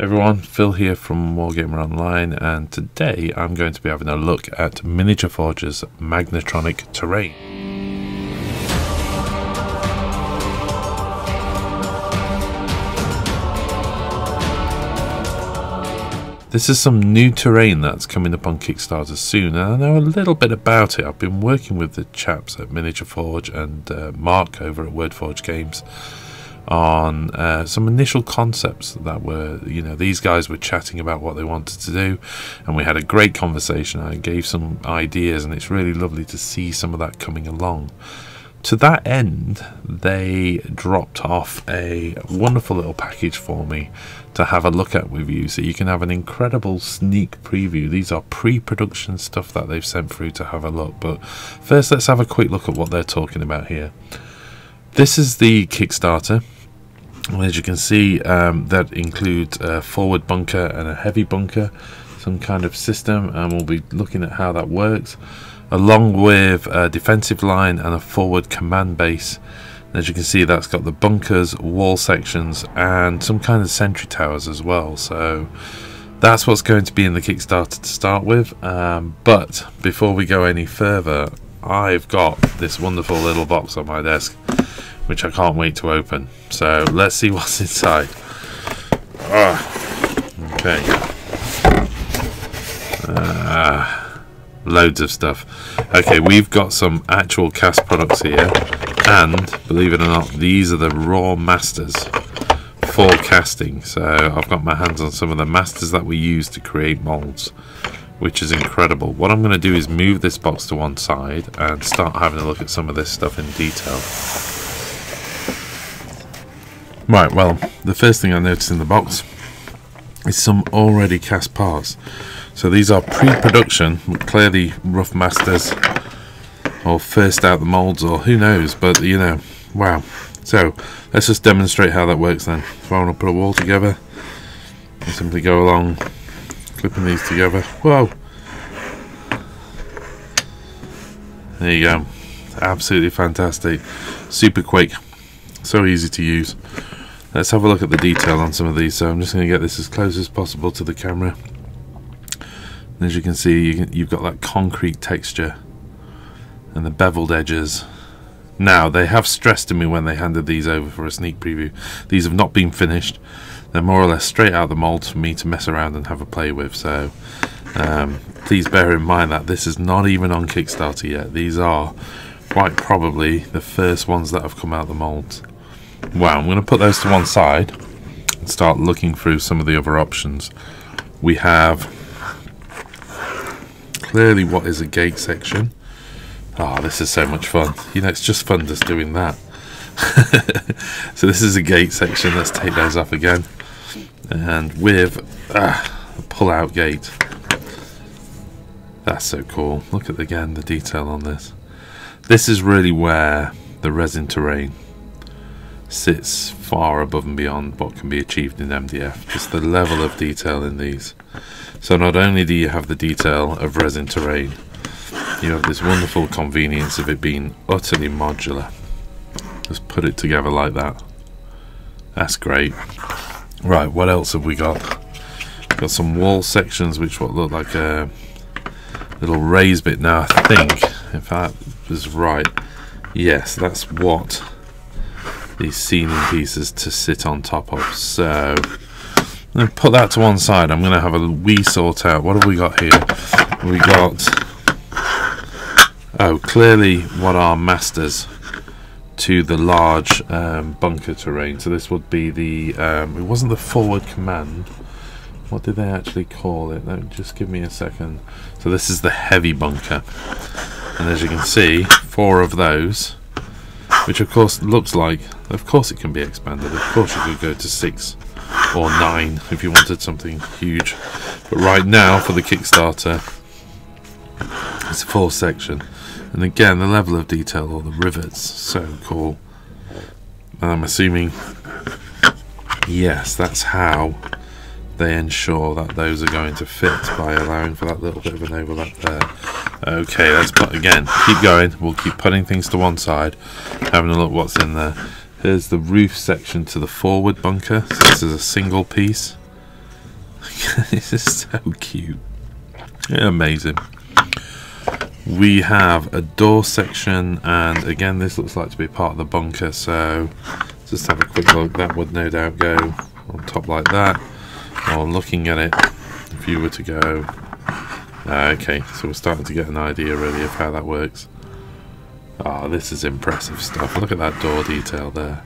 Everyone, Phil here from Warhammer Online, and today I'm going to be having a look at Miniature Forge's Magnetronic Terrain. This is some new terrain that's coming up on Kickstarter soon, and I know a little bit about it. I've been working with the chaps at Miniature Forge and Mark over at Wordforge Games on some initial concepts that were, these guys were chatting about what they wanted to do, and we had a great conversation. I gave some ideas, and it's really lovely to see some of that coming along. To that end, they dropped off a wonderful little package for me to have a look at with you, so you can have an incredible sneak preview. These are pre-production stuff that they've sent through to have a look, but first let's have a quick look at what they're talking about here. This is the Kickstarter. As you can see, that includes a forward bunker and a heavy bunker, some kind of system, and we'll be looking at how that works, along with a defensive line and a forward command base. As you can see, that's got the bunkers, wall sections, and some kind of sentry towers as well. So that's what's going to be in the Kickstarter to start with. But before we go any further, I've got this wonderful little box on my desk, which I can't wait to open. So let's see what's inside. Okay. Loads of stuff. Okay, we've got some actual cast products here, and believe it or not, these are the raw masters for casting. So I've got my hands on some of the masters that we use to create molds, which is incredible. What I'm going to do is move this box to one side and start having a look at some of this stuff in detail. Right, well, the first thing I noticed in the box is some already cast parts. So these are pre-production, clearly rough masters, or first out the molds, or who knows, but wow. So let's just demonstrate how that works then. If I want to put a wall together, I simply go along clipping these together. Whoa! There you go. Absolutely fantastic. Super quick. So easy to use. Let's have a look at the detail on some of these. So I'm just going to get this as close as possible to the camera. And as you can see, you've got that concrete texture and the beveled edges. Now, they have stressed to me when they handed these over for a sneak preview, these have not been finished. They're more or less straight out of the mold for me to mess around and have a play with. So please bear in mind that this is not even on Kickstarter yet. These are quite probably the first ones that have come out of the molds. Wow, I'm going to put those to one side and start looking through some of the other options. We have clearly what is a gate section. Oh, this is so much fun. It's just fun just doing that. So this is a gate section. Let's take those off again. And with a pull-out gate. That's so cool. Look at, again, the detail on this. This is really where the Resin Terrain sits far above and beyond what can be achieved in MDF. Just the level of detail in these. So not only do you have the detail of Resin Terrain, you have this wonderful convenience of it being utterly modular. Just put it together like that. That's great. Right, what else have we got? Got some wall sections which look like a little raised bit. Now I think, if that is right, yes, that's what these ceiling pieces to sit on top of. So I'm going to put that to one side. I'm going to have a wee sort out. What have we got here? We got, clearly what are masters to the large bunker terrain. So this would be the, it wasn't the forward command. What did they actually call it? Just give me a second. So this is the heavy bunker. And as you can see, 4 of those, which of course looks like, of course it can be expanded. Of course you could go to 6 or 9 if you wanted something huge. But right now for the Kickstarter, it's a 4 section. And again, the level of detail, all the rivets, so cool. And I'm assuming, yes, that's how they ensure that those are going to fit, by allowing for that little bit of an overlap there. Okay, let's put, again, keep going. We'll keep putting things to one side, having a look what's in there. Here's the roof section to the forward bunker. So this is a single piece. This is so cute. Amazing. We have a door section, and again this looks like to be part of the bunker, so just have a quick look. That would no doubt go on top like that, or looking at it, if you were to go okay, so we're starting to get an idea really of how that works. Oh, this is impressive stuff. Look at that door detail there.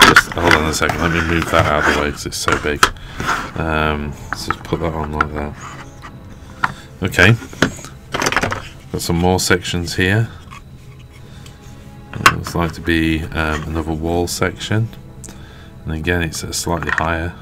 Just hold on a second, let me move that out of the way because it's so big. Let's just put that on like that. Okay, got some more sections here. It looks like to be another wall section, and again it's slightly higher,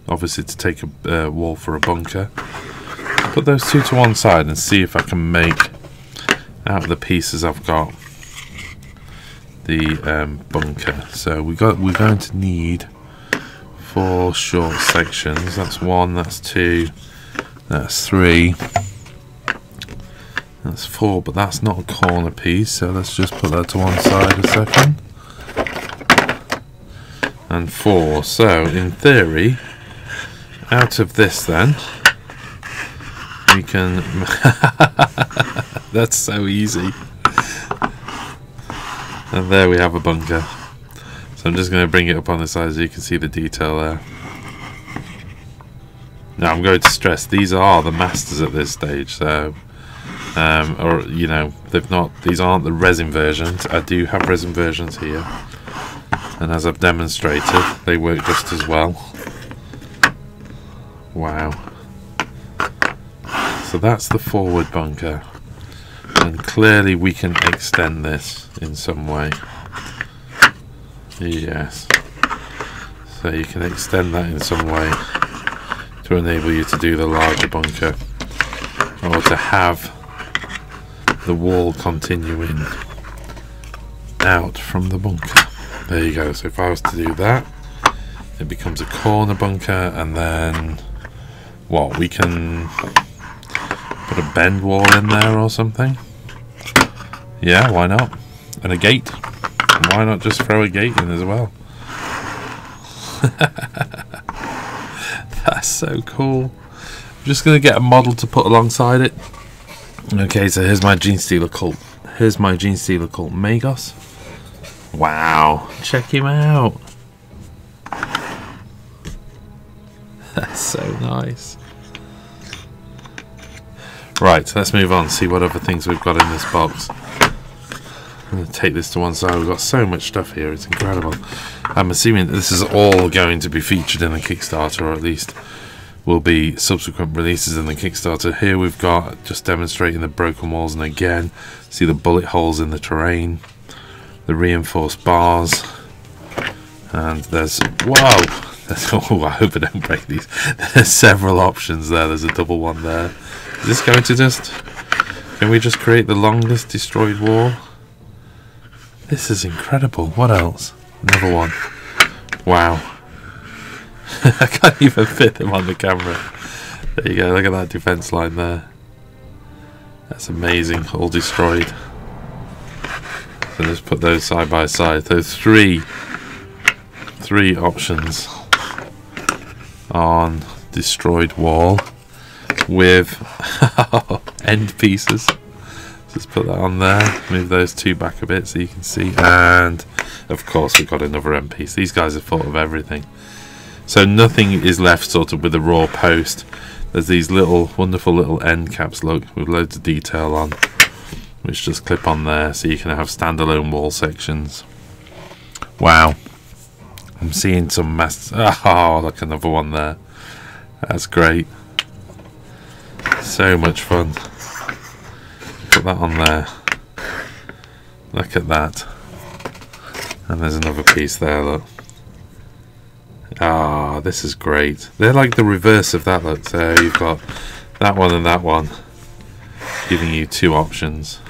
obviously to take a wall for a bunker. Put those two to one side and see if I can make out of the pieces I've got the bunker. So we're going to need 4 short sections. That's 1, that's 2, that's 3, that's 4, but that's not a corner piece, so let's just put that to one side a second. And 4. So in theory, out of this then we can that's so easy. And there we have a bunker. So I'm just going to bring it up on the side so you can see the detail there. Now I'm going to stress these are the masters at this stage, so or you know, these aren't the resin versions. I do have resin versions here, and as I've demonstrated they work just as well. Wow. So that's the forward bunker, and clearly we can extend this in some way. Yes, so you can extend that in some way to enable you to do the larger bunker, or to have the wall continuing out from the bunker. There you go. So if I was to do that, it becomes a corner bunker, and then what, we can put a bend wall in there or something. Yeah, why not? And a gate. Why not just throw a gate in as well? That's so cool. I'm just going to get a model to put alongside it. Okay, so here's my Gene Stealer cult. Here's my Gene Stealer cult, Magos. Wow, check him out. That's so nice. Right, let's move on, see what other things we've got in this box. I'm going to take this to one side. We've got so much stuff here, it's incredible. I'm assuming that this is all going to be featured in the Kickstarter, or at least will be subsequent releases in the Kickstarter. Here we've got just demonstrating the broken walls, and again, see the bullet holes in the terrain, the reinforced bars, and there's, whoa! Oh, I hope I don't break these. There's several options there. There's a double one there. Is this going to just... Can we just create the longest destroyed wall? This is incredible. What else? Another one. Wow. I can't even fit them on the camera. There you go. Look at that defense line there. That's amazing. All destroyed. So just put those side by side. Those three options on destroyed wall with end pieces. Just put that on there, move those two back a bit so you can see, and of course we've got another end piece. These guys have thought of everything, so nothing is left sort of with a raw post. There's these little wonderful little end caps, look, with loads of detail on, which just clip on there so you can have standalone wall sections. Wow, I'm seeing some mess. Oh, look, another one there. That's great. So much fun. Put that on there. Look at that. And there's another piece there, look. Ah, this is great. They're like the reverse of that, look. So you've got that one and that one, giving you two options.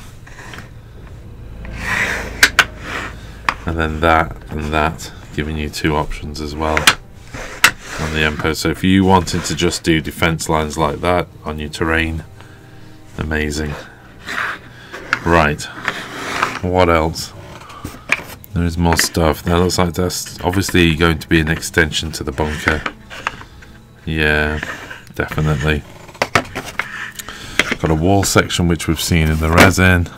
And then that and that, giving you two options as well on the end post. So if you wanted to just do defense lines like that on your terrain, amazing. Right, what else? There is more stuff. That looks like that's obviously going to be an extension to the bunker. Yeah, definitely. Got a wall section which we've seen in the resin.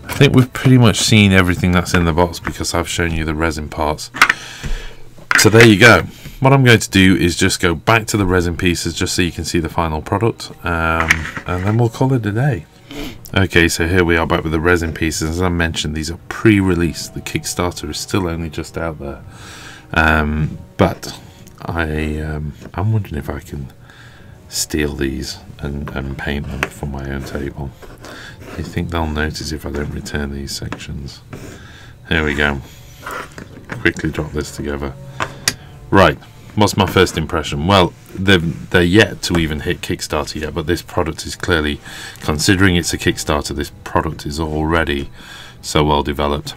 I think we've pretty much seen everything that's in the box because I've shown you the resin parts. So there you go. What I'm going to do is just go back to the resin pieces just so you can see the final product, and then we'll call it a day. Okay, so here we are back with the resin pieces. As I mentioned, these are pre-release. The Kickstarter is still only just out there, but I'm wondering if I can steal these and paint them for my own table. Do you think they'll notice if I don't return these sections? Here we go. Quickly drop this together. Right, what's my first impression? Well, they're yet to even hit Kickstarter yet, but this product is clearly, considering it's a Kickstarter, this product is already so well developed.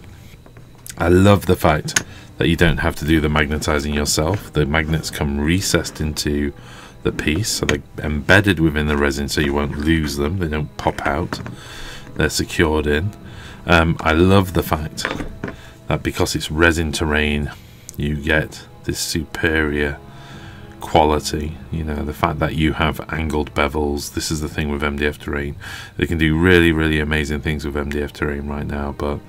I love the fact that you don't have to do the magnetizing yourself. The magnets come recessed into the piece, so they're embedded within the resin so you won't lose them. They don't pop out. They're secured in. I love the fact that because it's resin terrain, you get this superior quality. You know, the fact that you have angled bevels. This is the thing with MDF terrain. They can do really, really amazing things with MDF terrain right now, but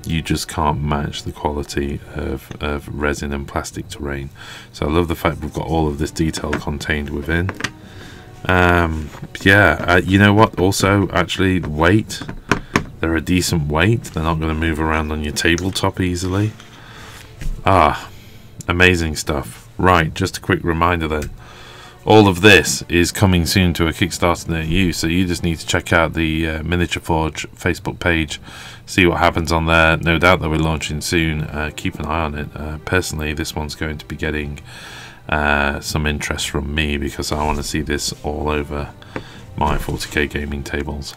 you just can't match the quality of resin and plastic terrain. So I love the fact we've got all of this detail contained within. You know what, also actually weight, they're a decent weight. They're not going to move around on your tabletop easily. Amazing stuff. Right, just a quick reminder then, all of this is coming soon to a Kickstarter near you, so you just need to check out the Miniature Forge Facebook page, see what happens on there. No doubt that we're launching soon. Keep an eye on it. Personally, this one's going to be getting some interest from me because I want to see this all over my 40k gaming tables.